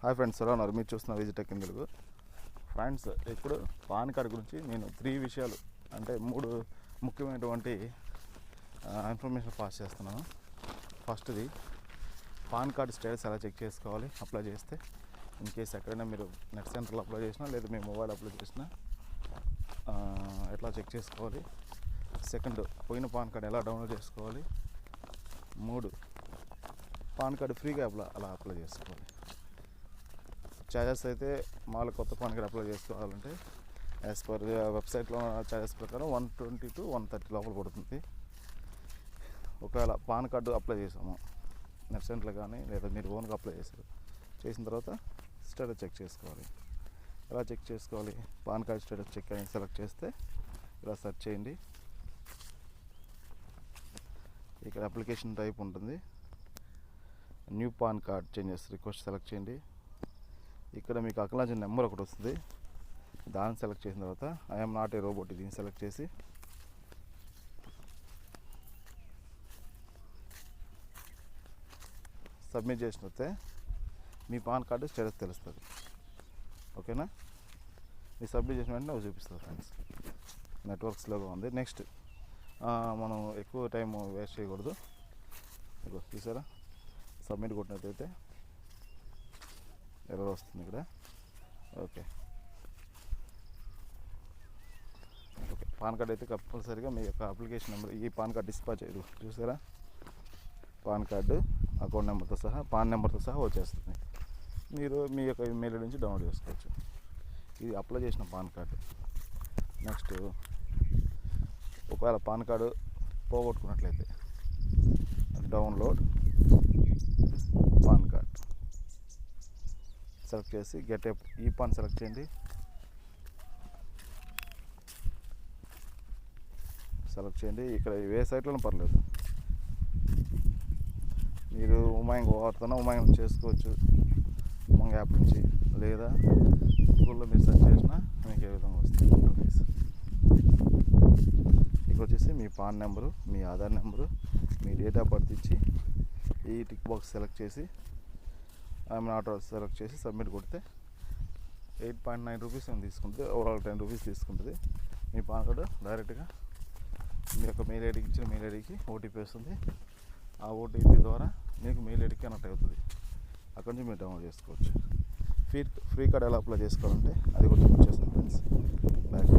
Hi friends, ఎలా ఉన్నారు? మీరు చూస్తున్న విజిటెక్ ఇన్ తెలుగు. ఫ్రెండ్స్, ఇప్పుడు పాన్ కార్డ్ గురించి నేను 3 విషయాలు అంటే 3 ముఖ్యమైనటువంటి ఇన్ఫర్మేషన్ పాస్ చేస్తున్నాను. ఫస్ట్ది, పాన్ కార్డ్ స్టేటస్ ఎలా చెక్ చేసుకోవాలి అప్లై చేస్తే. ఇన్ కేస్ ఎక్కడైనా మీరు నెట్ సెంటర్లో అప్లై చేసినా లేదా మీ మొబైల్ అప్లై చేసినా ఎట్లా చెక్ చేసుకోవాలి. సెకండ్, పోయిన పాన్ కార్డ్ ఎలా డౌన్లోడ్ చేసుకోవాలి. 3, పాన్ కార్డు ఫ్రీగా అలా అప్లై చేసుకోవాలి. ఛార్జెస్ అయితే మామూలు కొత్త పాన్ కార్డు అప్లై చేసుకోవాలంటే యాజ్ పర్ వెబ్సైట్లో ఛార్జెస్ ప్రకారం 120 to 130 లోపల పడుతుంది. ఒకవేళ పాన్ కార్డు అప్లై చేసాము నెట్ సెంటర్లో కానీ లేదా మీరు ఓన్గా అప్లై చేసిన తర్వాత స్టేటస్ చెక్ చేసుకోవాలి. ఎలా చెక్ చేసుకోవాలి? పాన్ కార్డ్ స్టేటస్ చెక్ అని సెలెక్ట్ చేస్తే ఇలా సెర్చ్ చేయండి. ఇక్కడ అప్లికేషన్ టైప్ ఉంటుంది. New pan card changes request select చేయండి. ఇక్కడ మీకు అక్నాలెడ్జ్మెంట్ నెంబర్ ఒకటి వస్తుంది. దాన్ని సెలెక్ట్ చేసిన తర్వాత ఐఎమ్ నాట్ ఏ రోబోట్ దీన్ని సెలెక్ట్ చేసి సబ్మిట్ చేసినట్టే మీ పాన్ కార్డు స్టేటస్ తెలుస్తుంది. ఓకేనా? మీ సబ్మిట్ చేసిన వెంటనే అవి చూపిస్తుంది. ఫ్రెండ్స్, నెట్వర్క్ స్లోగా ఉంది. నెక్స్ట్, మనం ఎక్కువ టైం వేస్ట్ చేయకూడదు. ఇగో చూసారా, సబ్మిట్ కొట్టినట్టయితే ఎర్రర్ వస్తుంది ఇక్కడ. ఓకే, పాన్ కార్డ్ అయితే కంపల్సరీగా మీ యొక్క అప్లికేషన్ నెంబర్, ఈ పాన్ కార్డ్ డిస్పాచ్ అయ్యేది చూసారా, పాన్ కార్డు అకౌంట్ నెంబర్తో సహా పాన్ నెంబర్తో సహా వచ్చేస్తుంది. మీరు మీ యొక్క ఈమెయిల్ నుంచి డౌన్లోడ్ చేసుకోవచ్చు. ఇది అప్లై చేసిన పాన్ కార్డు. నెక్స్ట్, ఒకవేళ పాన్ కార్డు పోగొట్టుకున్నట్లయితే డౌన్లోడ్ పాన్ కార్డ్ సెలెక్ట్ చేసి గెట్ ఈ పాన్ సెలెక్ట్ చేయండి. ఇక్కడ ఏ సైట్లోనూ పర్లేదు, మీరు ఉమాంగ్ వాడుతున్నా ఉమాంగ్ చేసుకోవచ్చు. ఉమాంగ్ యాప్ నుంచి లేదా గూగుల్లో మీరు సెర్చ్ చేసినా మీకు ఏ విధంగా వస్తుంది ఇంటర్ఫేస్. ఇక్కడ వచ్చేసి మీ పాన్ నెంబరు, మీ ఆధార్ నెంబరు, మీ డేట్ ఆఫ్ బర్త్ ఇచ్చి ఈ టిక్ బాక్స్ సెలెక్ట్ చేసి ఐఎమ్ నాట్ సెలెక్ట్ చేసి సబ్మిట్ కొడితే 8.9 రూపీస్ తీసుకుంటుంది. ఓవరాల్ 10 రూపీస్ తీసుకుంటుంది. మీ పాన్ కార్డు డైరెక్ట్గా మీ యొక్క మెయిల్ ఐడికి ఇచ్చిన మెయిల్ ఐడికి ఓటీపీ వస్తుంది. ఆ ఓటీపీ ద్వారా మీకు మెయిల్ ఐడికి కనెక్ట్ అవుతుంది. అక్కడి నుంచి మీరు డౌన్లోడ్ చేసుకోవచ్చు. ఫ్రీ కార్డ్ ఎలా అప్లై చేసుకోవాలంటే అది కూడా వచ్చేస్తుంది ఫ్రెండ్స్. బ్యాక్